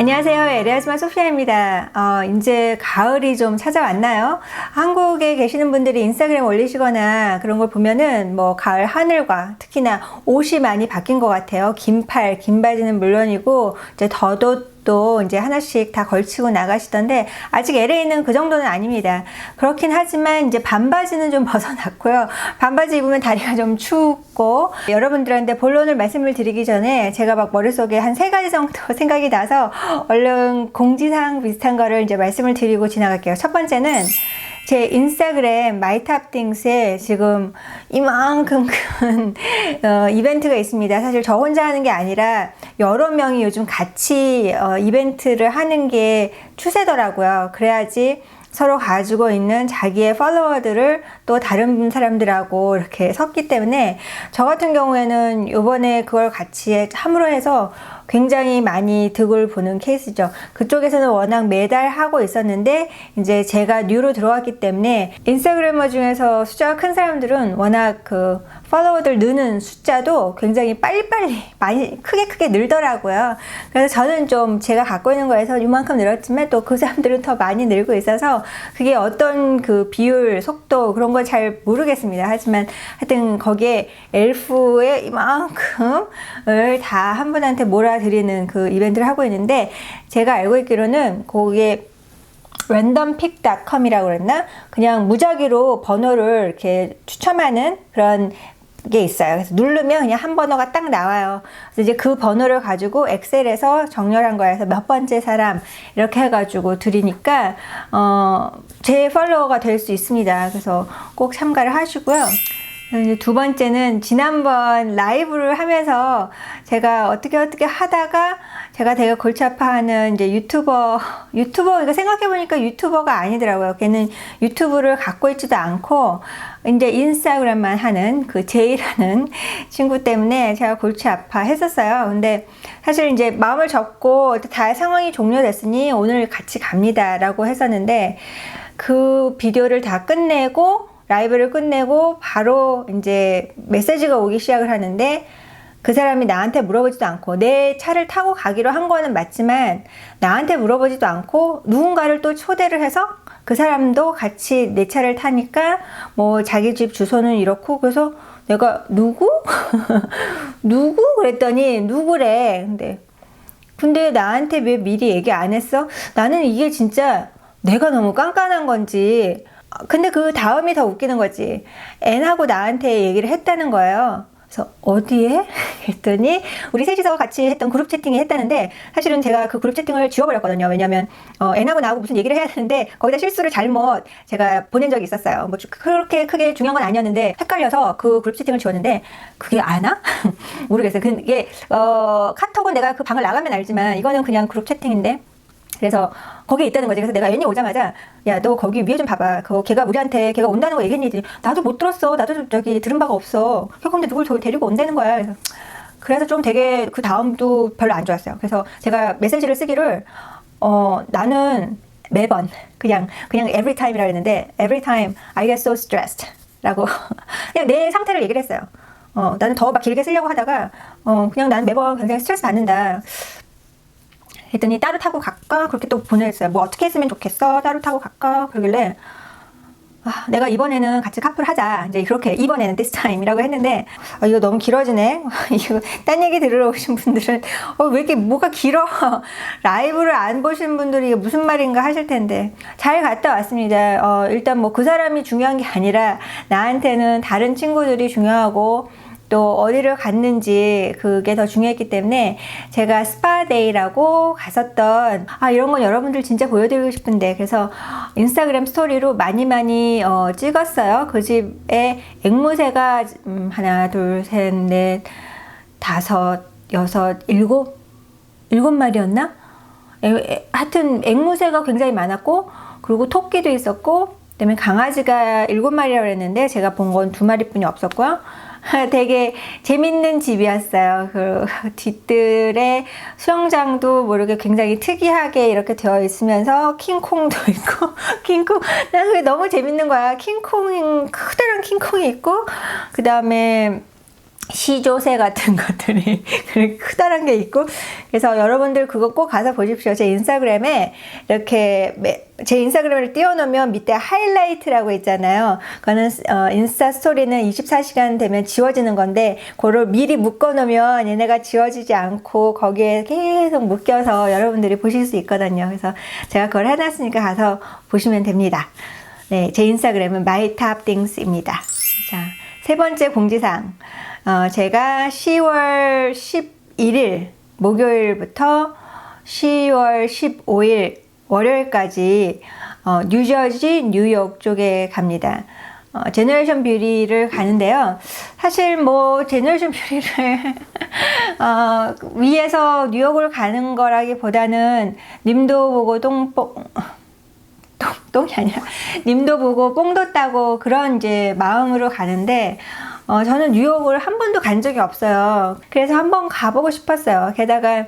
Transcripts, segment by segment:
안녕하세요. 에리아즈마 소피아입니다. 이제 가을이 좀 찾아왔나요? 한국에 계시는 분들이 인스타그램 올리시거나 그런 걸 보면은 뭐 가을 하늘과 특히나 옷이 많이 바뀐 것 같아요. 긴 팔, 긴 바지는 물론이고 이제 덧옷도 이제 하나씩 다 걸치고 나가시던데 아직 LA는 그 정도는 아닙니다. 그렇긴 하지만 이제 반바지는 좀 벗어났고요. 반바지 입으면 다리가 좀 춥고 여러분들한테 본론을 말씀을 드리기 전에 제가 막 머릿속에 한 3가지 정도 생각이 나서 얼른 공지사항 비슷한 거를 이제 말씀을 드리고 지나갈게요. 첫 번째는 제 인스타그램 마이탑띵스에 지금 이만큼 큰 이벤트가 있습니다. 사실 저 혼자 하는 게 아니라 여러 명이 요즘 같이 이벤트를 하는 게 추세더라고요. 그래야지 서로 가지고 있는 자기의 팔로워들을 또 다른 사람들하고 이렇게 섞기 때문에 저 같은 경우에는 이번에 그걸 같이 함으로 해서 굉장히 많이 득을 보는 케이스죠. 그쪽에서는 워낙 매달 하고 있었는데 이제 제가 뉴로 들어왔기 때문에 인스타그래머 중에서 숫자가 큰 사람들은 워낙 그 팔로워들 느는 숫자도 굉장히 빨리빨리 많이 크게 늘더라고요. 그래서 저는 좀 제가 갖고 있는 거에서 이만큼 늘었지만 또 그 사람들은 더 많이 늘고 있어서 그게 어떤 그 비율, 속도 그런 걸 잘 모르겠습니다. 하지만 하여튼 거기에 엘프의 이만큼을 다 한 분한테 몰아드리는 그 이벤트를 하고 있는데 제가 알고 있기로는 거기에 randompick.com이라고 그랬나? 그냥 무작위로 번호를 이렇게 추첨하는 그런 게 있어요. 그래서 누르면 그냥 한 번호가 딱 나와요. 그래서 이제 그 번호를 가지고 엑셀에서 정렬한 거에서 몇 번째 사람 이렇게 해가지고 드리니까 제 팔로워가 될 수 있습니다. 그래서 꼭 참가를 하시고요. 이제 두 번째는 지난번 라이브를 하면서 제가 어떻게 하다가 제가 되게 골치 아파하는 이제 유튜버 이거 생각해보니까 유튜버가 아니더라고요. 걔는 유튜브를 갖고 있지도 않고 이제 인스타그램만 하는 그 제이라는 친구 때문에 제가 골치 아파 했었어요. 근데 사실 이제 마음을 접고 다 상황이 종료됐으니 오늘 같이 갑니다 라고 했었는데 그 비디오를 다 끝내고 라이브를 끝내고 바로 이제 메시지가 오기 시작을 하는데 그 사람이 나한테 물어보지도 않고 내 차를 타고 가기로 한 거는 맞지만 나한테 물어보지도 않고 누군가를 또 초대를 해서 그 사람도 같이 내 차를 타니까 뭐 자기 집 주소는 이렇고 그래서 내가 누구? 누구? 그랬더니 누구래. 근데 나한테 왜 미리 얘기 안 했어? 나는 이게 진짜 내가 너무 깐깐한 건지 근데 그 다음이 더 웃기는 거지. N하고 나한테 얘기를 했다는 거예요. 그래서 어디에? 했더니 우리 셋이서 같이 했던 그룹 채팅이 했다는데 사실은 제가 그 그룹 채팅을 지워버렸거든요. 왜냐면 N하고 나하고 무슨 얘기를 해야 되는데 거기다 실수를 잘못 제가 보낸 적이 있었어요. 뭐 그렇게 크게 중요한 건 아니었는데 헷갈려서 그 그룹 채팅을 지웠는데 그게 아나? 모르겠어요. 그게 카톡은 내가 그 방을 나가면 알지만 이거는 그냥 그룹 채팅인데 그래서 거기에 있다는 거지. 그래서 내가 애니 오자마자 야 너 거기 위에 좀 봐봐. 걔가 우리한테 걔가 온다는 거 얘기했니? 나도 못 들었어. 나도 저기 들은 바가 없어. 근데 누굴 저기 데리고 온다는 거야. 그래서 좀 되게 그 다음도 별로 안 좋았어요. 그래서 제가 메시지를 쓰기를 나는 매번 그냥 every time이라 그랬는데 every time I get so stressed 라고 그냥 내 상태를 얘기를 했어요. 나는 더 막 길게 쓰려고 하다가 그냥 나는 매번 굉장히 스트레스 받는다. 했더니 따로 타고 갈까? 그렇게 또 보냈어요. 뭐 어떻게 했으면 좋겠어? 따로 타고 갈까? 그러길래 내가 이번에는 같이 카풀 하자. 이제 그렇게 이번에는 this time이라고 했는데 이거 너무 길어지네. 이거 딴 얘기 들으러 오신 분들은 왜 이렇게 뭐가 길어? 라이브를 안 보신 분들이 이게 무슨 말인가 하실 텐데 잘 갔다 왔습니다. 일단 뭐 그 사람이 중요한 게 아니라 나한테는 다른 친구들이 중요하고 또 어디를 갔는지 그게 더 중요했기 때문에 제가 스파데이라고 갔었던 이런 건 여러분들 진짜 보여드리고 싶은데 그래서 인스타그램 스토리로 많이 찍었어요. 그 집에 앵무새가 하나 둘 셋 넷 다섯 여섯 일곱 마리였나? 하여튼 앵무새가 굉장히 많았고 그리고 토끼도 있었고 그다음에 강아지가 7마리라고 했는데 제가 본 건 2마리뿐이 없었고요. 되게 재밌는 집이었어요. 그 뒷뜰에 수영장도 모르게 굉장히 특이하게 이렇게 되어 있으면서 킹콩도 있고 난 그게 너무 재밌는 거야. 커다란 킹콩이 있고 그 다음에 시조새 같은 것들이 크다란 게 있고, 그래서 여러분들 그거 꼭 가서 보십시오. 제 인스타그램에 이렇게 제 인스타그램을 띄워놓으면 밑에 하이라이트라고 있잖아요. 그거는 인스타 스토리는 24시간 되면 지워지는 건데, 그걸 미리 묶어놓으면 얘네가 지워지지 않고 거기에 계속 묶여서 여러분들이 보실 수 있거든요. 그래서 제가 그걸 해놨으니까 가서 보시면 됩니다. 네, 제 인스타그램은 mytopthings입니다. 자, 세 번째 공지사항. 제가 10월 11일 목요일부터 10월 15일 월요일까지 뉴저지, 뉴욕 쪽에 갑니다. 제너레이션 뷰티를 가는데요. 사실 뭐 제너레이션 뷰티를 위에서 뉴욕을 가는 거라기보다는 님도 보고 똥이 아니라 님도 보고 뽕도 따고 그런 이제 마음으로 가는데, 저는 뉴욕을 한 번도 간 적이 없어요. 그래서 한번 가보고 싶었어요. 게다가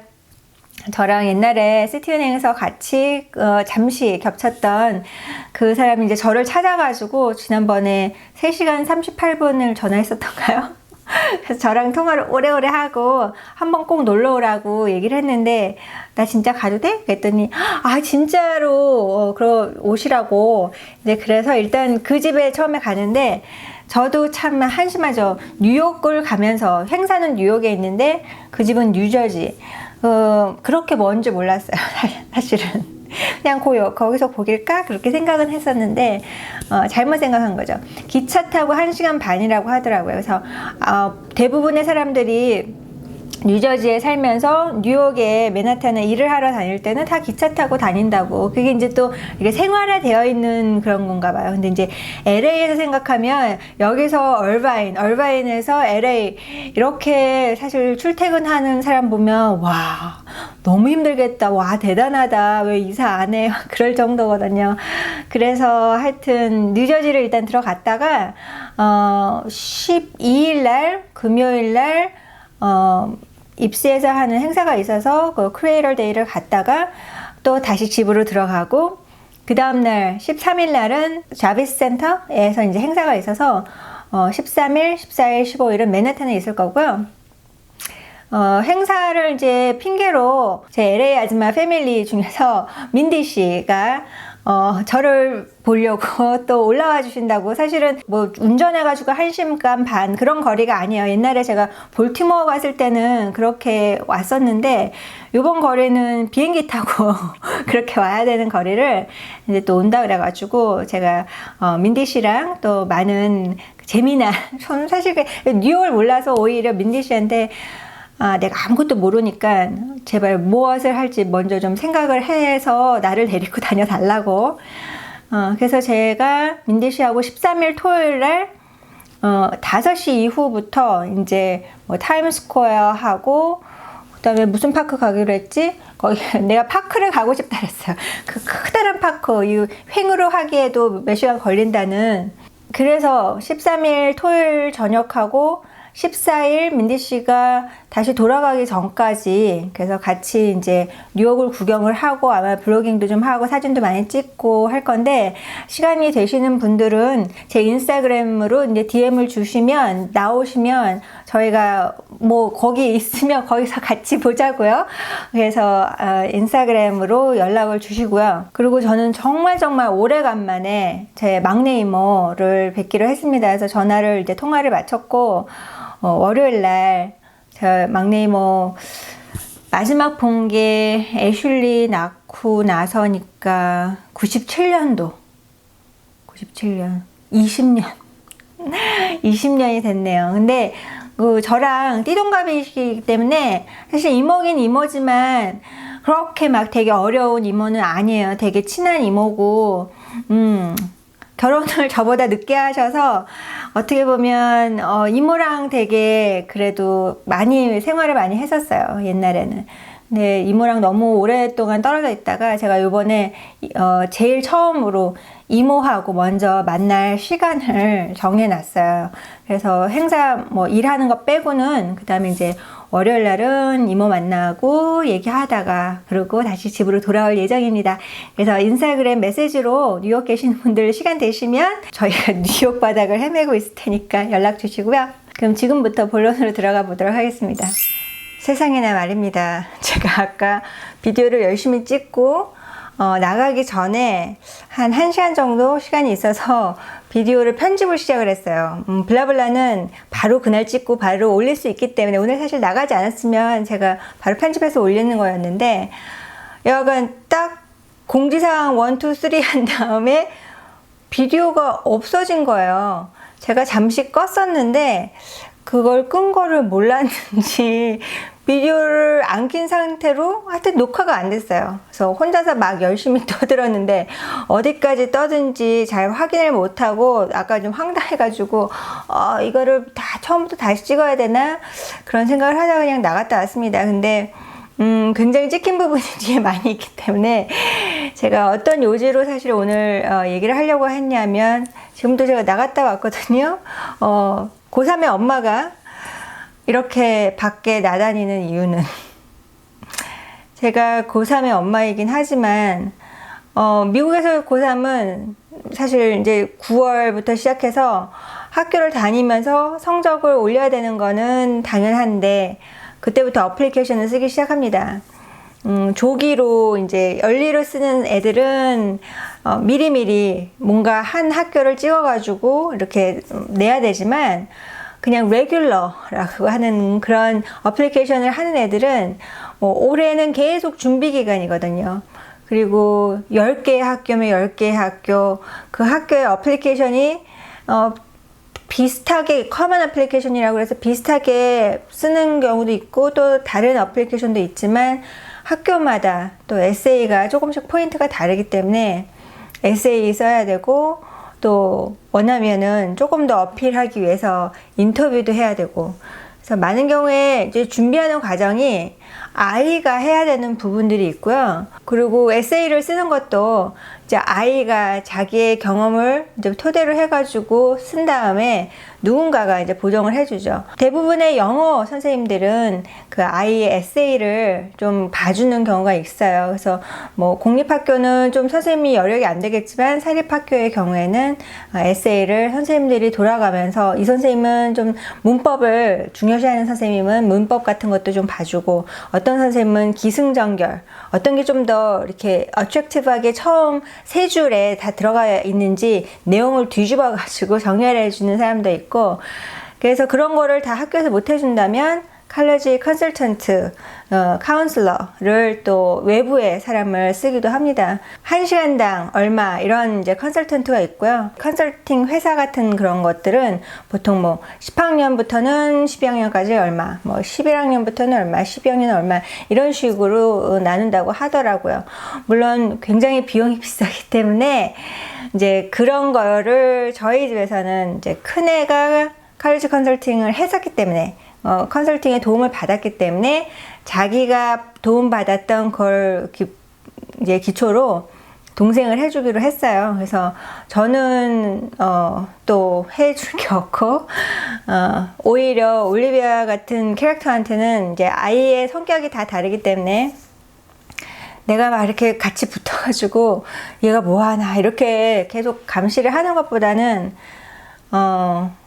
저랑 옛날에 시티은행에서 같이 잠시 겹쳤던 그 사람이 이제 저를 찾아가지고 지난번에 3시간 38분을 전화했었던가요? 그래서 저랑 통화를 오래오래 하고 한번 꼭 놀러 오라고 얘기를 했는데, 나 진짜 가도 돼? 그랬더니 진짜로 오시라고. 이제 그래서 일단 그 집에 처음에 가는데, 저도 참 한심하죠. 뉴욕을 가면서, 행사는 뉴욕에 있는데 그 집은 뉴저지. 그렇게 먼 줄 몰랐어요. 사실은 그냥 거기서 보길까? 그렇게 생각은 했었는데, 잘못 생각한 거죠. 기차 타고 1시간 반이라고 하더라고요. 그래서 대부분의 사람들이 뉴저지에 살면서 뉴욕에 맨하탄에 일을 하러 다닐 때는 다 기차 타고 다닌다고. 그게 이제 또 이게 생활화되어 있는 그런 건가 봐요. 근데 이제 LA에서 생각하면, 여기서 얼바인에서 LA 이렇게 사실 출퇴근하는 사람 보면, 와, 너무 힘들겠다. 와, 대단하다. 왜 이사 안 해? 그럴 정도거든요. 그래서 하여튼 뉴저지를 일단 들어갔다가 12일 날 금요일 날 입시에서 하는 행사가 있어서 그 크리에이터 데이를 갔다가 또 다시 집으로 들어가고, 그 다음날 13일 날은 자비스 센터에서 이제 행사가 있어서 13일, 14일, 15일은 맨하탄에 있을 거고요. 행사를 이제 핑계로 제 LA 아줌마 패밀리 중에서 민디 씨가 저를 보려고 또 올라와 주신다고. 사실은 뭐 운전해가지고 1시간 반 그런 거리가 아니에요. 옛날에 제가 볼티모어 갔을 때는 그렇게 왔었는데, 요번 거리는 비행기 타고 그렇게 와야 되는 거리를 이제 또 온다 그래가지고, 제가 민디 씨랑 또 많은 재미난, 저는 사실 뉴욕을 몰라서 오히려 민디 씨한테 내가 아무것도 모르니까 제발 무엇을 할지 먼저 좀 생각을 해서 나를 데리고 다녀 달라고. 그래서 제가 민디 씨하고 13일 토요일 날 5시 이후부터 이제 뭐 타임스퀘어 하고, 그다음에 무슨 파크 가기로 했지? 거기 내가 파크를 가고 싶다 그랬어요. 그 크다란 파크, 이 횡으로 하기에도 몇 시간 걸린다는. 그래서 13일 토요일 저녁하고 14일 민디 씨가 다시 돌아가기 전까지, 그래서 같이 이제 뉴욕을 구경을 하고 아마 블로깅도 좀 하고 사진도 많이 찍고 할 건데, 시간이 되시는 분들은 제 인스타그램으로 이제 DM을 주시면, 나오시면 저희가 뭐 거기 있으면 거기서 같이 보자고요. 그래서 인스타그램으로 연락을 주시고요. 그리고 저는 정말 오래간만에 제 막내 이모를 뵙기로 했습니다. 그래서 전화를 이제 통화를 마쳤고, 월요일 날 저 막내 이모 마지막 본 게 애슐리 낳고 나서니까 97년 20년 20년이 됐네요. 근데 저랑 띠동갑이시기 때문에 사실 이모긴 이모지만 그렇게 막 되게 어려운 이모는 아니에요. 되게 친한 이모고, 결혼을 저보다 늦게 하셔서 어떻게 보면 이모랑 되게 그래도 많이 생활을 많이 했었어요, 옛날에는. 근데 이모랑 너무 오랫동안 떨어져 있다가 제가 요번에 제일 처음으로 이모하고 먼저 만날 시간을 정해놨어요. 그래서 행사 뭐 일하는 거 빼고는, 그 다음에 이제 월요일 날은 이모 만나고 얘기하다가 그리고 다시 집으로 돌아올 예정입니다. 그래서 인스타그램 메시지로 뉴욕 계시는 분들 시간 되시면 저희가 뉴욕 바닥을 헤매고 있을 테니까 연락 주시고요. 그럼 지금부터 본론으로 들어가 보도록 하겠습니다. 세상에나 말입니다. 제가 아까 비디오를 열심히 찍고 나가기 전에 한 1시간 정도 시간이 있어서 비디오를 편집을 시작을 했어요. 블라블라는 바로 그날 찍고 바로 올릴 수 있기 때문에 오늘 사실 나가지 않았으면 제가 바로 편집해서 올리는 거였는데 여하간 딱 공지사항 1, 2, 3 한 다음에 비디오가 없어진 거예요. 제가 잠시 껐었는데 그걸 끈 거를 몰랐는지 비디오를 안 킨 상태로 하여튼 녹화가 안 됐어요. 그래서 혼자서 막 열심히 떠들었는데 어디까지 떠든지 잘 확인을 못하고 아까 좀 황당해가지고 이거를 다 처음부터 다시 찍어야 되나 그런 생각을 하다가 그냥 나갔다 왔습니다. 근데 굉장히 찍힌 부분이 뒤에 많이 있기 때문에 제가 어떤 요지로 사실 오늘 얘기를 하려고 했냐면 지금도 제가 나갔다 왔거든요. 고3의 엄마가 이렇게 밖에 나다니는 이유는 제가 고3의 엄마이긴 하지만 미국에서 고3은 사실 이제 9월부터 시작해서 학교를 다니면서 성적을 올려야 되는 거는 당연한데 그때부터 어플리케이션을 쓰기 시작합니다. 조기로 이제 열리로 쓰는 애들은 미리미리 뭔가 한 학교를 찍어가지고 이렇게 내야 되지만 그냥 레귤러라고 하는 그런 어플리케이션을 하는 애들은 올해는 계속 준비 기간이거든요. 그리고 10개의 학교면 10개의 학교, 그 학교의 어플리케이션이 비슷하게 커먼 어플리케이션이라고 해서 비슷하게 쓰는 경우도 있고 또 다른 어플리케이션도 있지만 학교마다 또 에세이가 조금씩 포인트가 다르기 때문에 에세이 써야 되고 또 원하면은 조금 더 어필하기 위해서 인터뷰도 해야 되고 그래서 많은 경우에 이제 준비하는 과정이 아이가 해야 되는 부분들이 있고요. 그리고 에세이를 쓰는 것도 이제 아이가 자기의 경험을 이제 토대로 해가지고 쓴 다음에 누군가가 이제 보정을 해주죠. 대부분의 영어 선생님들은 그 아이의 에세이를 좀 봐주는 경우가 있어요. 그래서 뭐 공립학교는 좀 선생님이 여력이 안 되겠지만 사립학교의 경우에는 에세이를 선생님들이 돌아가면서 이 선생님은 좀 문법을 중요시하는 선생님은 문법 같은 것도 좀 봐주고 어떤 선생님은 기승전결 어떤 게 좀 더 이렇게 어트랙티브하게 처음 세 줄에 다 들어가 있는지 내용을 뒤집어 가지고 정리해 주는 사람도 있고 그래서 그런 거를 다 학교에서 못 해준다면 칼레지 컨설턴트, 카운슬러를 또 외부의 사람을 쓰기도 합니다. 1시간당 얼마 이런 이제 컨설턴트가 있고요. 컨설팅 회사 같은 그런 것들은 보통 뭐 10학년부터는 12학년까지 얼마, 뭐 11학년부터는 얼마, 12학년은 얼마 이런 식으로 나눈다고 하더라고요. 물론 굉장히 비용이 비싸기 때문에 이제 그런 거를 저희 집에서는 이제 큰애가 칼리지 컨설팅을 했었기 때문에 컨설팅에 도움을 받았기 때문에 자기가 도움받았던 걸 이제 기초로 동생을 해주기로 했어요. 그래서 저는 또 해줄 게 없고 오히려 올리비아 같은 캐릭터한테는 이제 아이의 성격이 다 다르기 때문에 내가 막 이렇게 같이 붙어가지고 얘가 뭐하나 이렇게 계속 감시를 하는 것보다는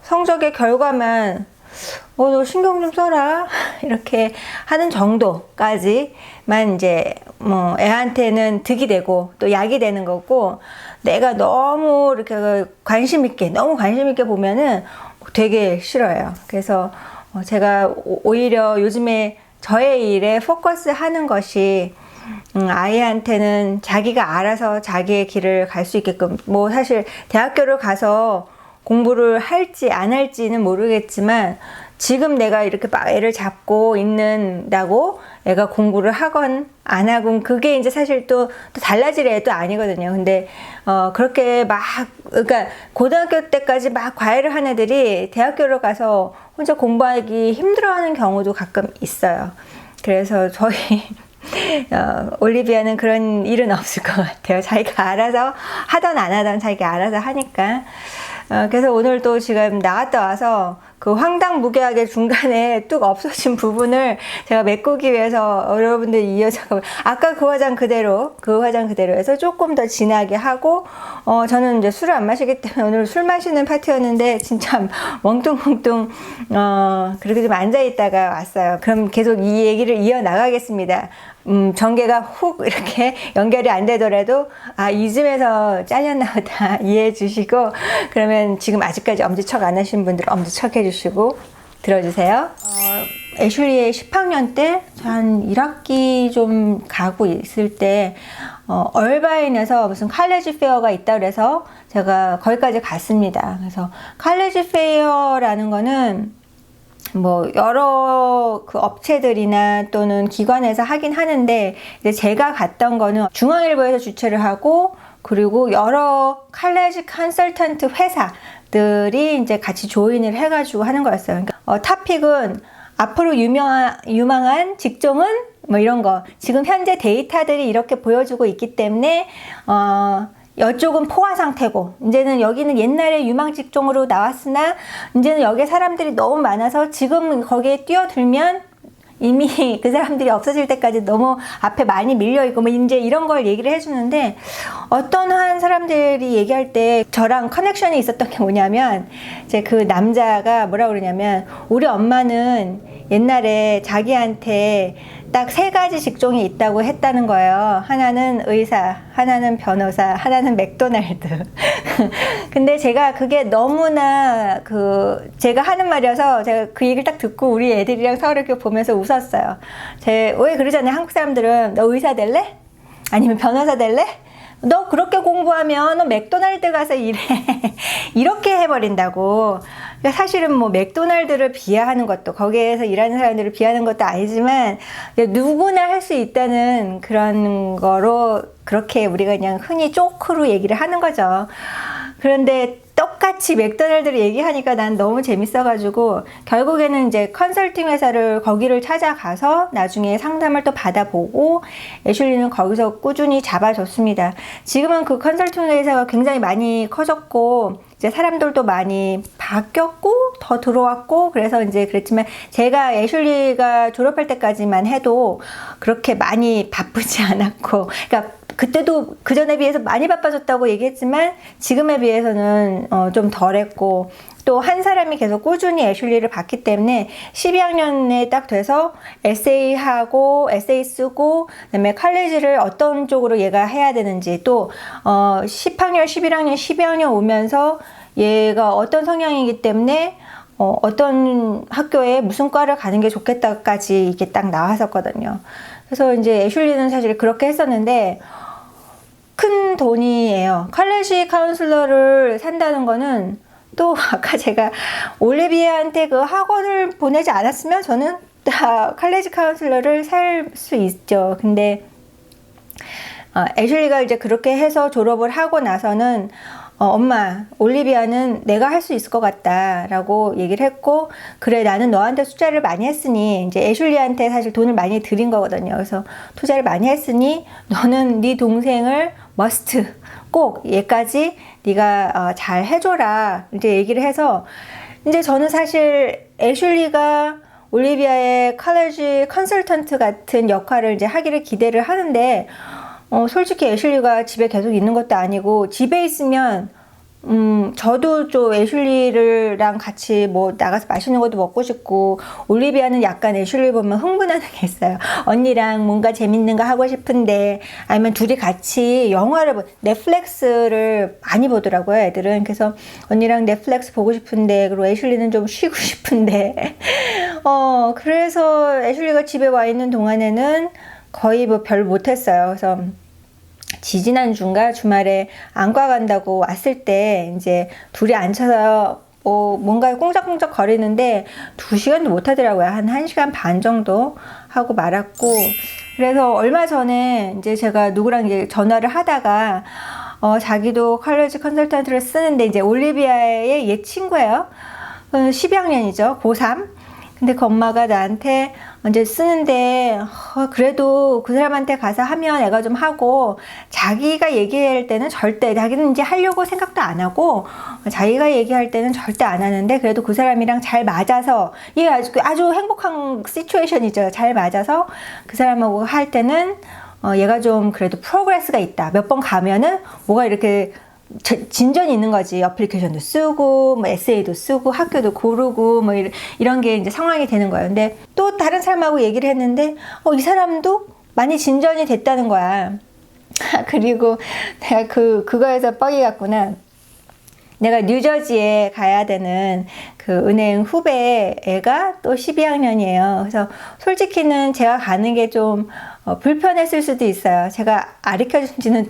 성적의 결과만 너 신경 좀 써라 이렇게 하는 정도까지만 이제 뭐 애한테는 득이 되고 또 약이 되는 거고 내가 너무 이렇게 관심 있게 보면은 되게 싫어요. 그래서 제가 오히려 요즘에 저의 일에 포커스 하는 것이 아이한테는 자기가 알아서 자기의 길을 갈 수 있게끔 뭐 사실 대학교를 가서 공부를 할지 안 할지는 모르겠지만 지금 내가 이렇게 막 애를 잡고 있는다고 애가 공부를 하건 안 하건 그게 이제 사실 또 달라질 애도 아니거든요. 근데 그렇게 막 그러니까 고등학교 때까지 막 과외를 한 애들이 대학교를 가서 혼자 공부하기 힘들어하는 경우도 가끔 있어요. 그래서 저희 올리비아는 그런 일은 없을 것 같아요. 자기가 알아서 하던 안 하던 자기가 알아서 하니까 그래서 오늘 또 지금 나갔다 와서 그 황당무계하게 중간에 뚝 없어진 부분을 제가 메꾸기 위해서 여러분들 이어서 아까 그 화장 그대로 해서 조금 더 진하게 하고 저는 이제 술을 안 마시기 때문에 오늘 술 마시는 파티였는데 진짜 멍뚱멍뚱 그렇게 좀 앉아 있다가 왔어요. 그럼 계속 이 얘기를 이어나가겠습니다. 전개가 훅 이렇게 연결이 안 되더라도 이쯤에서 잘렸나 보다 이해해 주시고, 그러면 지금 아직까지 엄지척 안 하신 분들 엄지척 해 주시고 들어주세요. 애슐리의 10학년 때 한 1학기 좀 가고 있을 때 얼바인에서 무슨 칼리지 페어가 있다 그래서 제가 거기까지 갔습니다. 그래서 칼리지 페어라는 거는 뭐 여러 그 업체들이나 또는 기관에서 하긴 하는데, 이제 제가 갔던 거는 중앙일보에서 주최를 하고, 그리고 여러 칼리지 컨설턴트 회사들이 이제 같이 조인을 해가지고 하는 거였어요. 그러니까 토픽은 앞으로 유망한 직종은 뭐 이런 거, 지금 현재 데이터들이 이렇게 보여주고 있기 때문에 이쪽은 포화 상태고, 이제는 여기는 옛날에 유망 직종으로 나왔으나 이제는 여기에 사람들이 너무 많아서 지금 거기에 뛰어들면 이미 그 사람들이 없어질 때까지 너무 앞에 많이 밀려있고 뭐 이제 이런 걸 얘기를 해주는데, 어떤 한 사람들이 얘기할 때 저랑 커넥션이 있었던 게 뭐냐면, 이제 그 남자가 뭐라 그러냐면, 우리 엄마는 옛날에 자기한테 딱 3가지 직종이 있다고 했다는 거예요. 하나는 의사, 하나는 변호사, 하나는 맥도날드. 근데 제가 그게 너무나 제가 하는 말이어서 제가 그 얘기를 딱 듣고 우리 애들이랑 서로 이렇게 보면서 웃었어요. 왜 그러잖아요. 한국 사람들은 너 의사 될래? 아니면 변호사 될래? 너 그렇게 공부하면 너 맥도날드 가서 일해. 이렇게 해버린다고. 사실은 뭐 맥도날드를 비하하는 것도, 거기에서 일하는 사람들을 비하하는 것도 아니지만 누구나 할 수 있다는 그런 거로 그렇게 우리가 그냥 흔히 조크로 얘기를 하는 거죠. 그런데 똑같이 맥도날드를 얘기하니까 난 너무 재밌어가지고 결국에는 이제 컨설팅 회사를 거기를 찾아가서 나중에 상담을 또 받아보고 애슐리는 거기서 꾸준히 잡아줬습니다. 지금은 그 컨설팅 회사가 굉장히 많이 커졌고 이제 사람들도 많이 바뀌었고 더 들어왔고, 그래서 이제 그랬지만 제가 애슐리가 졸업할 때까지만 해도 그렇게 많이 바쁘지 않았고, 그러니까 그때도 그 전에 비해서 많이 바빠졌다고 얘기했지만 지금에 비해서는 좀 덜했고, 또 한 사람이 계속 꾸준히 애슐리를 봤기 때문에 12학년에 딱 돼서 에세이하고 에세이 쓰고 그다음에 칼리지를 어떤 쪽으로 얘가 해야 되는지, 또 10학년, 11학년, 12학년 오면서 얘가 어떤 성향이기 때문에 어떤 학교에 무슨 과를 가는 게 좋겠다까지 이게 딱 나왔었거든요. 그래서 이제 애슐리는 사실 그렇게 했었는데 큰 돈이에요. 칼리지 카운슬러를 산다는 거는, 또 아까 제가 올리비아한테 그 학원을 보내지 않았으면 저는 다 칼리지 카운슬러를 살 수 있죠. 근데 애슐리가 이제 그렇게 해서 졸업을 하고 나서는 엄마, 올리비아는 내가 할 수 있을 것 같다 라고 얘기를 했고, 그래 나는 너한테 투자를 많이 했으니, 이제 애슐리한테 사실 돈을 많이 들인 거거든요. 그래서 투자를 많이 했으니 너는 네 동생을 머스트 꼭 얘까지 네가 잘 해줘라 이제 얘기를 해서, 이제 저는 사실 애슐리가 올리비아의 칼리지 컨설턴트 같은 역할을 이제 하기를 기대를 하는데, 솔직히 애슐리가 집에 계속 있는 것도 아니고, 집에 있으면 저도 좀 애슐리랑 같이 뭐 나가서 맛있는 것도 먹고 싶고, 올리비아는 약간 애슐리 보면 흥분하는 게 있어요. 언니랑 뭔가 재밌는 거 하고 싶은데, 아니면 둘이 같이 영화를 넷플릭스를 많이 보더라고요, 애들은. 그래서 언니랑 넷플릭스 보고 싶은데, 그리고 애슐리는 좀 쉬고 싶은데 그래서 애슐리가 집에 와 있는 동안에는 거의 뭐 별 못했어요. 그래서 지지난주인가 주말에 안과 간다고 왔을 때 이제 둘이 앉혀서 뭔가 꽁적꽁적 거리는데 2시간도 못 하더라고요. 한 1시간 반 정도 하고 말았고, 그래서 얼마 전에 이제 제가 누구랑 이제 전화를 하다가 자기도 칼리지 컨설턴트를 쓰는데, 이제 올리비아의 옛 친구예요. 12학년이죠. 고3. 근데 그 엄마가 나한테 이제 쓰는데 그래도 그 사람한테 가서 하면 애가 좀 하고, 자기가 얘기할 때는 절대, 자기는 이제 하려고 생각도 안 하고 자기가 얘기할 때는 절대 안 하는데, 그래도 그 사람이랑 잘 맞아서, 이게 아주 행복한 시츄에이션이죠. 잘 맞아서 그 사람하고 할 때는 얘가 좀 그래도 프로그레스가 있다. 몇 번 가면은 뭐가 이렇게 진전이 있는 거지. 어플리케이션도 쓰고, 뭐 에세이도 쓰고, 학교도 고르고, 뭐 이런 게 이제 상황이 되는 거예요. 근데 또 다른 사람하고 얘기를 했는데, 이 사람도 많이 진전이 됐다는 거야. 그리고 내가 그거에서 뻑이 갔구나. 내가 뉴저지에 가야 되는 그 은행 후배 애가 또 12학년이에요. 그래서 솔직히는 제가 가는 게 좀 불편했을 수도 있어요. 제가 가르쳐준 지는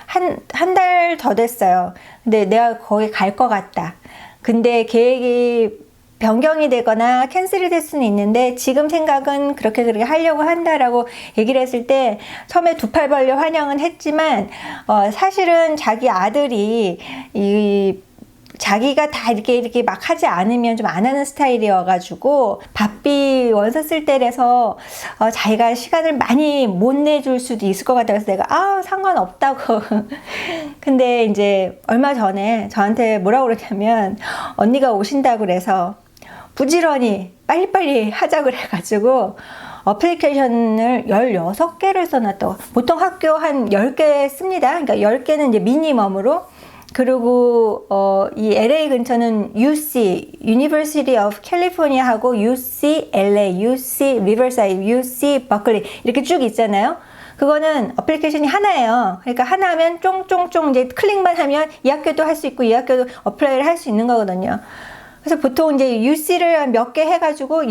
한 달 더 됐어요. 근데 내가 거기 갈 것 같다. 근데 계획이 변경이 되거나 캔슬이 될 수는 있는데, 지금 생각은 그렇게 하려고 한다라고 얘기를 했을 때 처음에 두 팔 벌려 환영은 했지만, 사실은 자기 아들이 자기가 다 이렇게 막 하지 않으면 좀 안 하는 스타일이어가지고, 바삐 원서 쓸 때라서 자기가 시간을 많이 못 내줄 수도 있을 것 같아서 내가 상관없다고. 근데 이제 얼마 전에 저한테 뭐라고 그러냐면, 언니가 오신다고 그래서 부지런히 빨리빨리 하자고 그래가지고 어플리케이션을 16개를 써놨다고. 보통 학교 한 10개 씁니다. 그러니까 10개는 이제 미니멈으로. 그리고 이 LA 근처는 UC, University of California 하고 UCLA, UC Riverside, UC Berkeley 이렇게 쭉 있잖아요. 그거는 어플리케이션이 하나예요. 그러니까 하나 하면 쫑쫑쫑 이제 클릭만 하면 이 학교도 할 수 있고 이 학교도 어플라이를 할 수 있는 거거든요. 그래서 보통 이제 UC를 몇 개 해가지고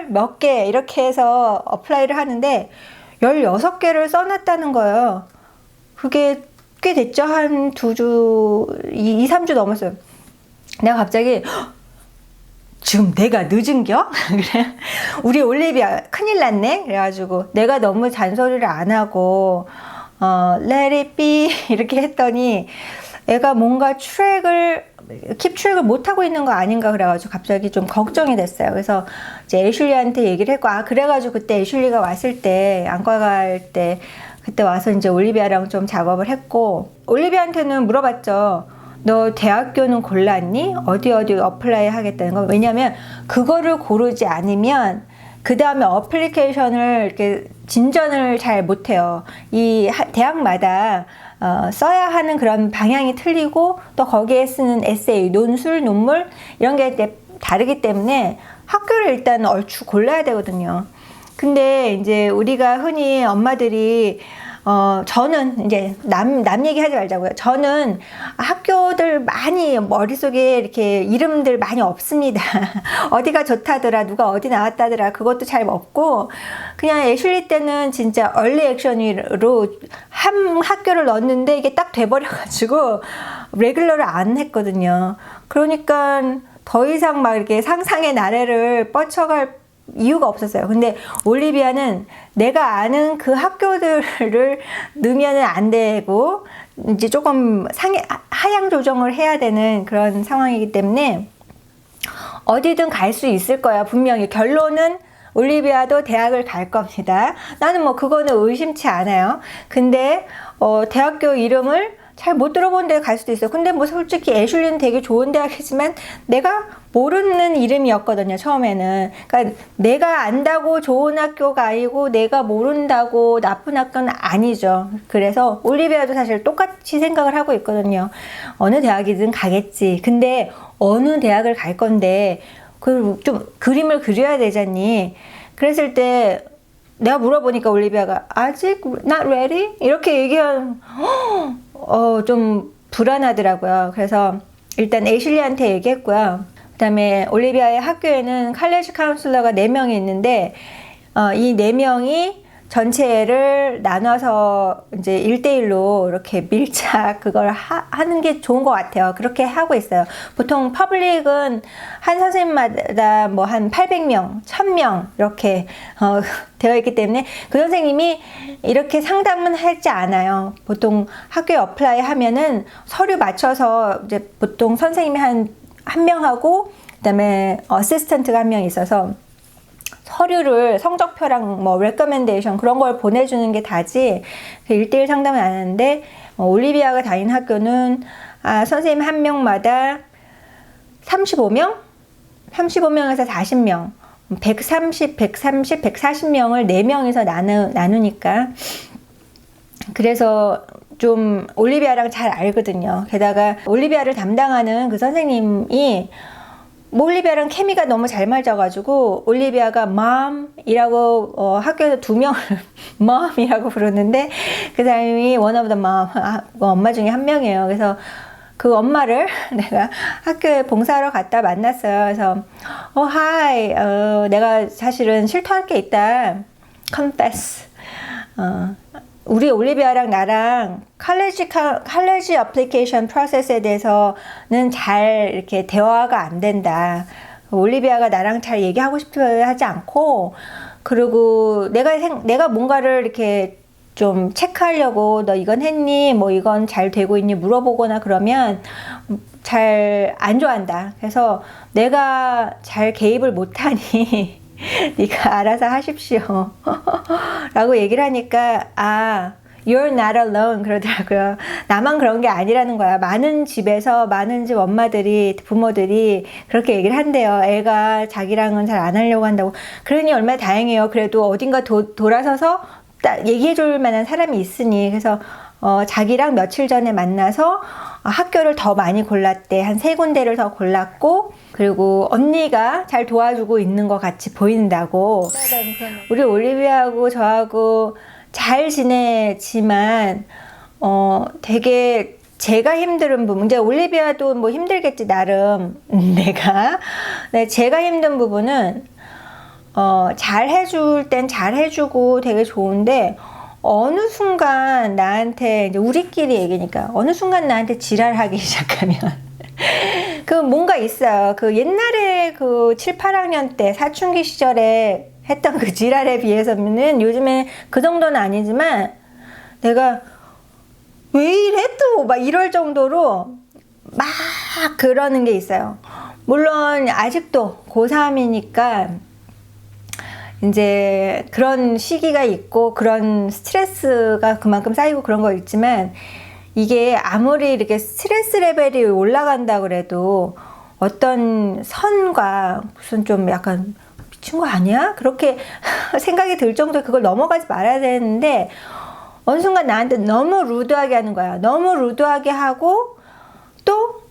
몇 개 이렇게 해서 어플라이를 하는데 16개를 써놨다는 거예요. 그게 꽤 됐죠. 한 2, 3주 넘었어요. 내가 갑자기 지금 내가 늦은겨? 그래. 우리 올리비아 큰일 났네? 그래가지고 내가 너무 잔소리를 안 하고 let it be 이렇게 했더니 애가 뭔가 킵 트랙을 못하고 있는 거 아닌가 그래가지고 갑자기 좀 걱정이 됐어요. 그래서 이제 애슐리한테 얘기를 했고, 그래가지고 그때 애슐리가 왔을 때, 안과 갈 때 그때 와서 이제 올리비아랑 좀 작업을 했고, 올리비아한테는 물어봤죠. 너 대학교는 골랐니? 어디 어플라이 하겠다는 거. 왜냐면 그거를 고르지 않으면 그 다음에 어플리케이션을 이렇게 진전을 잘 못해요. 이 대학마다 써야 하는 그런 방향이 틀리고, 또 거기에 쓰는 에세이, 논술, 논문 이런 게 다르기 때문에 학교를 일단 얼추 골라야 되거든요. 근데 이제 우리가 흔히 엄마들이 저는 이제 남 얘기하지 말자고요. 저는 학교들 많이 머릿속에 이렇게 이름들 많이 없습니다. 어디가 좋다더라, 누가 어디 나왔다더라, 그것도 잘 없고, 그냥 애슐리 때는 진짜 얼리 액션으로 한 학교를 넣었는데 이게 딱 돼버려가지고 레귤러를 안 했거든요. 그러니까 더 이상 막 이렇게 상상의 나래를 뻗쳐갈 이유가 없었어요. 근데 올리비아는 내가 아는 그 학교들을 넣으면 안 되고 이제 조금 하향 조정을 해야 되는 그런 상황이기 때문에 어디든 갈 수 있을 거야. 분명히 결론은 올리비아도 대학을 갈 겁니다. 나는 뭐 그거는 의심치 않아요. 근데 대학교 이름을 잘 못 들어본 데 갈 수도 있어요. 근데 뭐 솔직히 애슐리는 되게 좋은 대학이지만 내가 모르는 이름이었거든요, 처음에는. 그러니까 내가 안다고 좋은 학교가 아니고 내가 모른다고 나쁜 학교는 아니죠. 그래서 올리비아도 사실 똑같이 생각을 하고 있거든요. 어느 대학이든 가겠지. 근데 어느 대학을 갈 건데 좀 그림을 그려야 되잖니. 그랬을 때 내가 물어보니까 올리비아가 아직 not ready? 이렇게 얘기하면 좀 불안하더라고요. 그래서 일단 애슐리한테 얘기했고요. 그 다음에 올리비아의 학교에는 칼리지 카운슬러가 4명이 있는데 이 4명이 전체를 나눠서 이제 1대1로 이렇게 밀착 그걸 하는 게 좋은 것 같아요. 그렇게 하고 있어요. 보통 퍼블릭은 한 선생님마다 뭐 한 800명, 1000명 이렇게 되어 있기 때문에 그 선생님이 이렇게 상담은 하지 않아요. 보통 학교에 어플라이 하면은 서류 맞춰서 이제 보통 선생님이 한 명하고 그다음에 어시스턴트가 한 명 있어서 서류를 성적표랑 뭐 레커멘데이션 그런 걸 보내주는 게 다지 1대1 상담은 안 하는데 올리비아가 다니는 학교는 선생님 한 명마다 35명? 35명에서 40명 130, 140명을 4명이서 나누니까 그래서 좀 올리비아랑 잘 알거든요. 게다가 올리비아를 담당하는 그 선생님이 올리비아랑 케미가 너무 잘 맞아가지고 올리비아가 mom이라고 학교에서 2명을 mom이라고 부르는데 그 사람이 one of the mom 엄마 중에 한 명이에요. 그래서 그 엄마를 내가 학교에 봉사하러 갔다 만났어요. 그래서 hi 내가 사실은 실토할 게 있다 confess 우리 올리비아랑 나랑 칼레지 어플리케이션 프로세스에 대해서는 잘 이렇게 대화가 안 된다. 올리비아가 나랑 잘 얘기하고 싶어 하지 않고, 그리고 내가 뭔가를 이렇게 좀 체크하려고 너 이건 했니? 뭐 이건 잘 되고 있니? 물어보거나 그러면 잘 안 좋아한다. 그래서 내가 잘 개입을 못하니 네가 알아서 하십시오 라고 얘기를 하니까 You're not alone 그러더라고요. 나만 그런 게 아니라는 거야. 많은 집에서 많은 집 엄마들이 부모들이 그렇게 얘기를 한대요. 애가 자기랑은 잘 안 하려고 한다고. 그러니 얼마나 다행이에요. 그래도 어딘가 돌아서서 딱 얘기해 줄 만한 사람이 있으니. 그래서 자기랑 며칠 전에 만나서 학교를 더 많이 골랐대. 한 3군데를 더 골랐고, 그리고 언니가 잘 도와주고 있는 것 같이 보인다고. 우리 올리비아하고 저하고 잘 지내지만 되게 제가 힘든 부분, 이제 올리비아도 뭐 힘들겠지 나름. 제가 힘든 부분은 잘 해줄 땐 잘 해주고 되게 좋은데 어느 순간 나한테, 이제 우리끼리 얘기니까 어느 순간 나한테 지랄하기 시작하면 그 뭔가 있어요. 그 옛날에 그 7, 8학년 때 사춘기 시절에 했던 그 지랄에 비해서는 요즘에 그 정도는 아니지만 내가 왜 이래 또 막 이럴 정도로 막 그러는 게 있어요. 물론 아직도 고3이니까 이제 그런 시기가 있고 그런 스트레스가 그만큼 쌓이고 그런 거 있지만 이게 아무리 이렇게 스트레스 레벨이 올라간다 그래도 어떤 선과 무슨 좀 약간 미친 거 아니야? 그렇게 생각이 들 정도에 그걸 넘어가지 말아야 되는데 어느 순간 나한테 너무 루드하게 하는 거야. 너무 루드하게 하고 또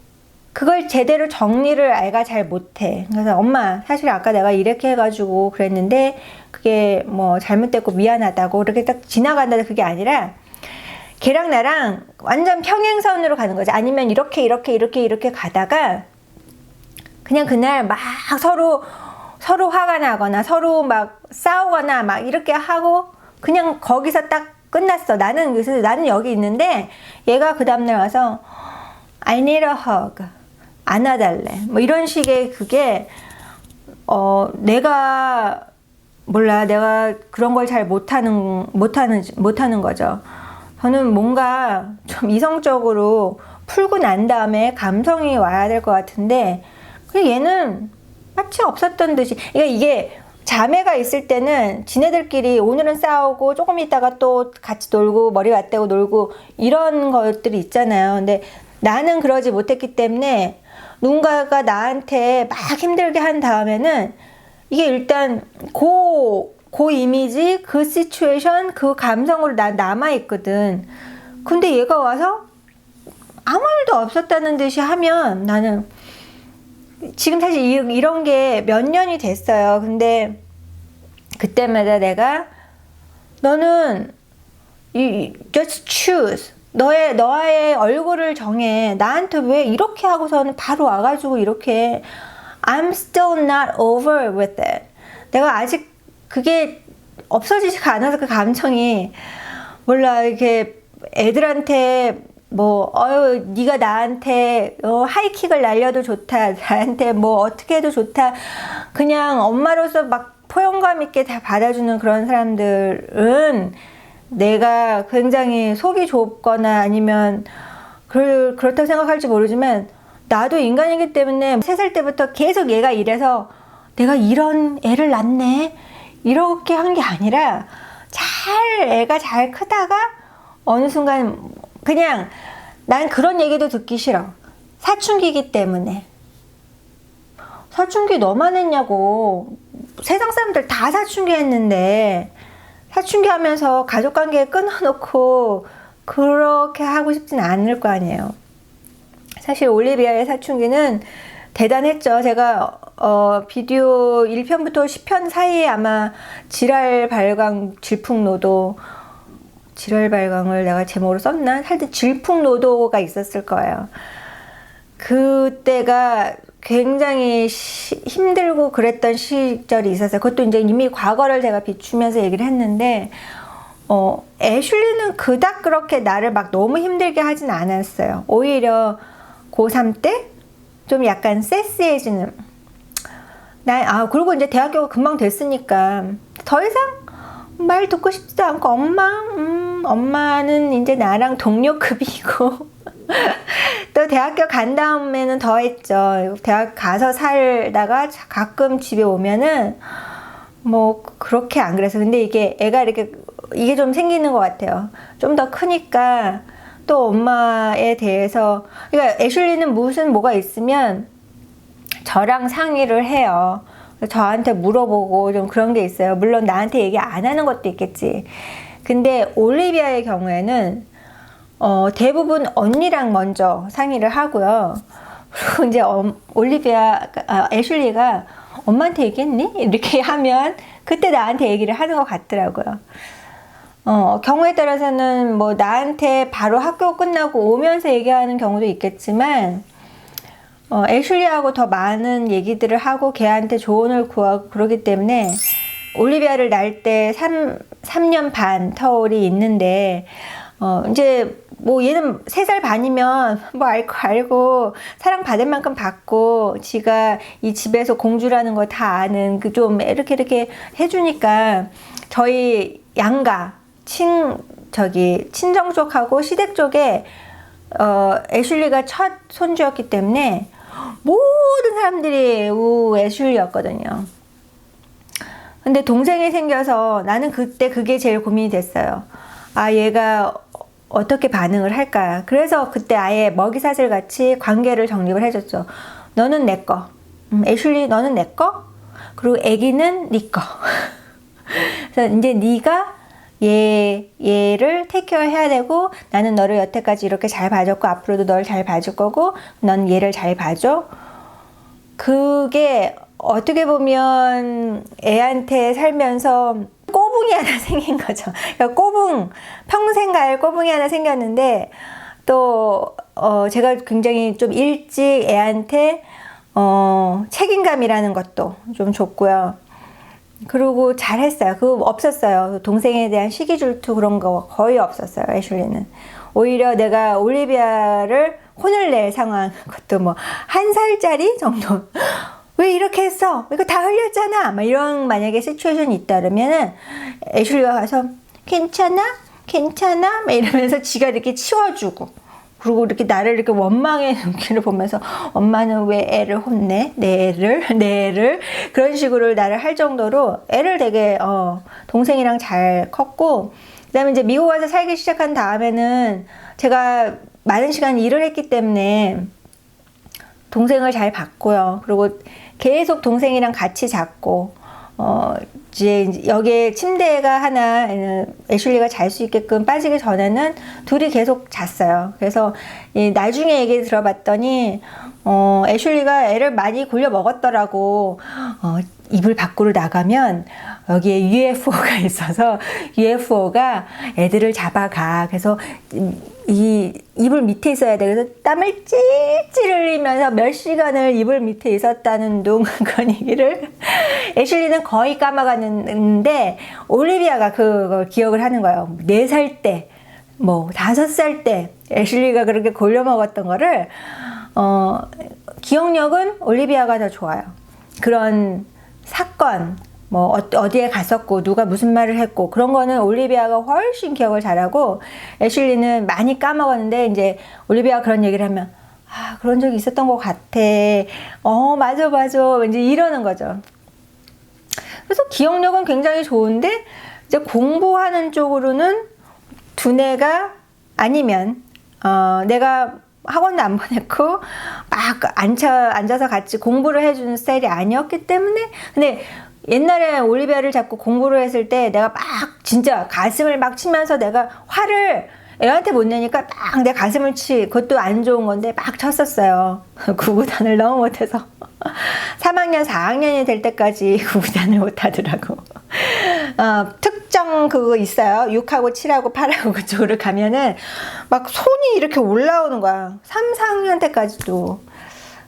그걸 제대로 정리를 애가 잘 못해. 그래서 엄마 사실 아까 내가 이렇게 해가지고 그랬는데 그게 뭐 잘못됐고 미안하다고 이렇게 딱 지나간다는 그게 아니라 걔랑 나랑 완전 평행선으로 가는 거지. 아니면 이렇게 가다가 그냥 그날 막 서로 화가 나거나 서로 막 싸우거나 막 이렇게 하고 그냥 거기서 딱 끝났어. 나는 여기 있는데 얘가 그 다음날 와서 I need a hug. 안아달래. 뭐 이런 식의 그게 내가 그런 걸 잘 못하는 거죠. 저는 뭔가 좀 이성적으로 풀고 난 다음에 감성이 와야 될 것 같은데 얘는 마치 없었던 듯이. 그러니까 이게 자매가 있을 때는 지네들끼리 오늘은 싸우고 조금 있다가 또 같이 놀고 머리 맞대고 놀고 이런 것들이 있잖아요. 근데 나는 그러지 못했기 때문에 누군가가 나한테 막 힘들게 한 다음에는 이게 일단 그 이미지, 그 시츄에이션, 그 감성으로 남아있거든. 근데 얘가 와서 아무 일도 없었다는 듯이 하면 나는 지금 사실 이런 게 몇 년이 됐어요. 근데 그때마다 내가 너는 just choose. 너의 얼굴을 정해. 나한테 왜 이렇게 하고서는 바로 와가지고 이렇게 I'm still not over with it. 내가 아직 그게 없어지지가 않아서 그 감정이 몰라. 이렇게 애들한테 네가 나한테 하이킥을 날려도 좋다. 나한테 뭐 어떻게 해도 좋다. 그냥 엄마로서 막 포용감 있게 다 받아주는 그런 사람들은 내가 굉장히 속이 좁거나 아니면 그렇다고 생각할지 모르지만 나도 인간이기 때문에 3살 때부터 계속 얘가 이래서 내가 이런 애를 낳네 이렇게 한 게 아니라 애가 잘 크다가 어느 순간 그냥 난 그런 얘기도 듣기 싫어. 사춘기이기 때문에. 사춘기 너만 했냐고. 세상 사람들 다 사춘기 했는데 사춘기 하면서 가족관계 끊어놓고 그렇게 하고 싶진 않을 거 아니에요. 사실 올리비아의 사춘기는 대단했죠. 제가 비디오 1편부터 10편 사이에 아마 질환 발광 질풍노도, 질환 발광을 내가 제목으로 썼나? 하여튼 질풍노도가 있었을 거예요. 그때가 굉장히 힘들고 그랬던 시절이 있었어요. 그것도 이제 이미 과거를 제가 비추면서 얘기를 했는데, 애슐리는 그닥 그렇게 나를 막 너무 힘들게 하진 않았어요. 오히려 고3 때 좀 약간 세스해지는. 그리고 이제 대학교가 금방 됐으니까 더 이상 말 듣고 싶지도 않고, 엄마는 이제 나랑 동료급이고. 또 대학교 간 다음에는 더 했죠. 대학 가서 살다가 가끔 집에 오면은 뭐 그렇게 안 그래서. 근데 이게 애가 이게 좀 생기는 것 같아요. 좀 더 크니까 또 엄마에 대해서, 그러니까 애슐리는 뭐가 있으면 저랑 상의를 해요. 저한테 물어보고 좀 그런 게 있어요. 물론 나한테 얘기 안 하는 것도 있겠지. 근데 올리비아의 경우에는 대부분 언니랑 먼저 상의를 하고요. 그리고 이제 애슐리가 엄마한테 얘기했니? 이렇게 하면 그때 나한테 얘기를 하는 것 같더라고요. 경우에 따라서는 뭐 나한테 바로 학교 끝나고 오면서 얘기하는 경우도 있겠지만, 애슐리하고 더 많은 얘기들을 하고 걔한테 조언을 구하고 그러기 때문에, 올리비아를 낳을 때 3년 반 터울이 있는데, 이제 뭐 얘는 3살 반이면 뭐 알고 사랑받을 만큼 받고 지가 이 집에서 공주라는 거 다 아는 그 좀 이렇게 해주니까, 저희 양가 친정 쪽하고 시댁 쪽에 애슐리가 첫 손주였기 때문에 모든 사람들이 애슐리였거든요. 근데 동생이 생겨서 나는 그때 그게 제일 고민이 됐어요. 얘가 어떻게 반응을 할까. 그래서 그때 아예 먹이사슬 같이 관계를 정립을 해줬죠. 너는 내 거, 애슐리 너는 내 거, 그리고 애기는 네 거. 그래서 이제 네가 얘를 테이크케어 해야 되고, 나는 너를 여태까지 이렇게 잘 봐줬고 앞으로도 널 잘 봐줄 거고 넌 얘를 잘 봐줘. 그게 어떻게 보면 애한테 살면서 꼬붕이 하나 생긴 거죠. 그러니까 평생 갈 꼬붕이 하나 생겼는데, 또 제가 굉장히 좀 일찍 애한테 책임감이라는 것도 좀 줬고요. 그리고 잘했어요. 그거 없었어요. 동생에 대한 시기 질투 그런 거 거의 없었어요. 애슐리는 오히려 내가 올리비아를 혼을 낼 상황, 그것도 뭐 1살짜리 정도 왜 이렇게 했어? 이거 다 흘렸잖아. 막 이런 만약에 시츄에이션이 있다 그러면은 애슐리가 가서 괜찮아? 막 이러면서 지가 이렇게 치워주고, 그리고 이렇게 나를 이렇게 원망의 눈길을 보면서 엄마는 왜 애를 혼내? 내 애를 그런 식으로 나를 할 정도로 애를 되게 동생이랑 잘 컸고, 그다음에 이제 미국 와서 살기 시작한 다음에는 제가 많은 시간 일을 했기 때문에 동생을 잘 봤고요. 그리고 계속 동생이랑 같이 잤고, 이제 여기에 침대가 하나 애슐리가 잘 수 있게끔 빠지기 전에는 둘이 계속 잤어요. 그래서 나중에 얘기 들어봤더니 애슐리가 애를 많이 굴려 먹었더라고. 이불 밖으로 나가면 여기에 UFO가 있어서 UFO가 애들을 잡아가. 그래서 이 이불 밑에 있어야 돼. 그래서 땀을 찔찔 흘리면서 몇 시간을 이불 밑에 있었다는 그런 얘기를 애슐리는 거의 까먹었는데, 올리비아가 그걸 기억을 하는 거예요. 4살 때, 뭐 5살 때 애슐리가 그렇게 골려 먹었던 거를 기억력은 올리비아가 더 좋아요. 그런 사건, 뭐 어디에 갔었고 누가 무슨 말을 했고 그런 거는 올리비아가 훨씬 기억을 잘하고, 애슐리는 많이 까먹었는데 이제 올리비아가 그런 얘기를 하면 그런 적이 있었던 것 같아. 맞아 왠지 이러는 거죠. 그래서 기억력은 굉장히 좋은데 이제 공부하는 쪽으로는 두뇌가 아니면 내가 학원도 안 보냈고 막 앉아서 같이 공부를 해주는 스타일이 아니었기 때문에. 근데 옛날에 올리비아를 잡고 공부를 했을 때 내가 막 진짜 가슴을 막 치면서 내가 화를 애한테 못 내니까 막 내 가슴을 그것도 안 좋은 건데 막 쳤었어요. 구구단을 너무 못해서 3학년 4학년이 될 때까지 구구단을 못하더라고. 특정 그거 있어요. 6하고 7하고 8하고 그쪽으로 가면은 막 손이 이렇게 올라오는 거야. 3, 4학년 때까지도.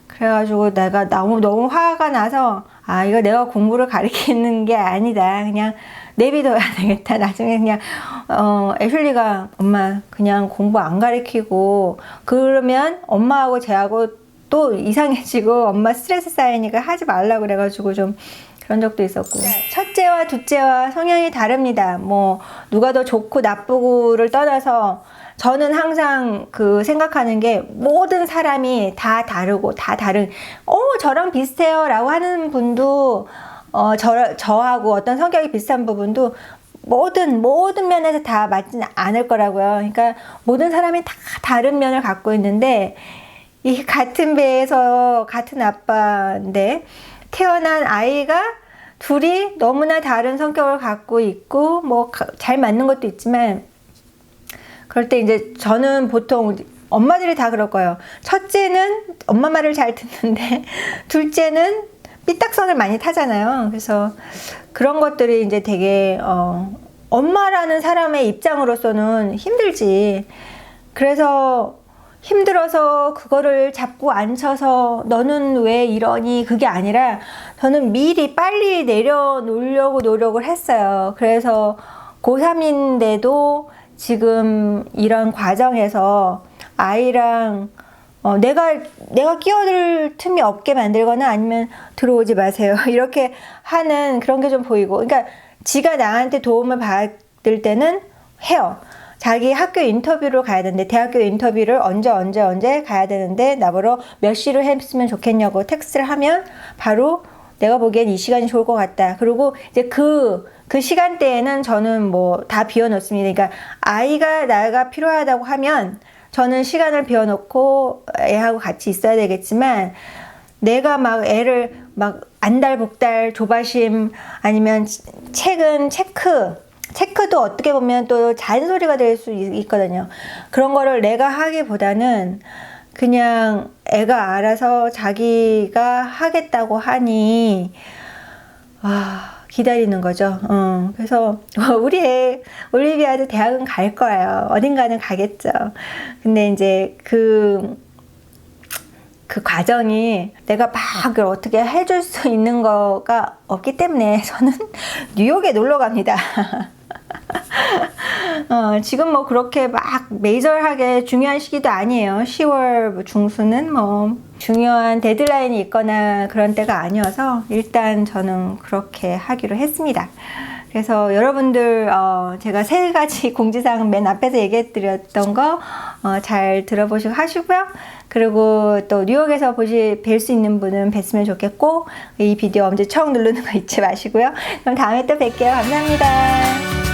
그래가지고 내가 너무 화가 나서 이거 내가 공부를 가르치는 게 아니다. 그냥 내비둬야 되겠다. 나중에 그냥 애슐리가 엄마 그냥 공부 안 가르치고 그러면 엄마하고 쟤하고 또 이상해지고 엄마 스트레스 쌓이니까 하지 말라고 그래가지고 좀 그런 적도 있었고. 첫째와 둘째와 성향이 다릅니다. 뭐 누가 더 좋고 나쁘고를 떠나서 저는 항상 생각하는 게 모든 사람이 다 다르고 다 다른 저랑 비슷해요 라고 하는 분도 저하고 어떤 성격이 비슷한 부분도 모든 면에서 다 맞지는 않을 거라고요. 그러니까 모든 사람이 다 다른 면을 갖고 있는데 이 같은 배에서 같은 아빠인데 태어난 아이가 둘이 너무나 다른 성격을 갖고 있고 뭐 잘 맞는 것도 있지만 그럴 때 이제 저는 보통 엄마들이 다 그럴 거예요. 첫째는 엄마 말을 잘 듣는데 둘째는 삐딱선을 많이 타잖아요. 그래서 그런 것들이 이제 되게 엄마라는 사람의 입장으로서는 힘들지. 그래서 힘들어서 그거를 잡고 앉혀서 너는 왜 이러니 그게 아니라 저는 미리 빨리 내려놓으려고 노력을 했어요. 그래서 고3인데도 지금 이런 과정에서 아이랑 내가 끼어들 틈이 없게 만들거나 아니면 들어오지 마세요 이렇게 하는 그런 게 좀 보이고, 그러니까 지가 나한테 도움을 받을 때는 해요. 자기 학교 인터뷰로 가야 되는데 대학교 인터뷰를 언제 가야 되는데 나보러 몇 시로 했으면 좋겠냐고 텍스트를 하면 바로 내가 보기엔 이 시간이 좋을 것 같다. 그리고 이제 그 시간대에는 저는 뭐 다 비워놓습니다. 그러니까 아이가 나가 필요하다고 하면 저는 시간을 비워놓고 애하고 같이 있어야 되겠지만 내가 막 애를 막 안달복달 조바심 아니면 체크도 어떻게 보면 또 잔소리가 될 수 있거든요. 그런 거를 내가 하기보다는 그냥 애가 알아서 자기가 하겠다고 하니 기다리는 거죠. 그래서 우리 애 올리비아도 대학은 갈 거예요. 어딘가는 가겠죠. 근데 이제 그 과정이 내가 막 어떻게 해줄 수 있는 거가 없기 때문에 저는 뉴욕에 놀러 갑니다. 지금 뭐 그렇게 막 메이저하게 중요한 시기도 아니에요. 10월 중순은 뭐 중요한 데드라인이 있거나 그런 때가 아니어서 일단 저는 그렇게 하기로 했습니다. 그래서 여러분들 제가 3가지 공지사항 맨 앞에서 얘기해 드렸던 거 잘 들어보시고 하시고요. 그리고 또 뉴욕에서 뵐 수 있는 분은 뵀으면 좋겠고 이 비디오 엄지척 누르는 거 잊지 마시고요. 그럼 다음에 또 뵐게요. 감사합니다.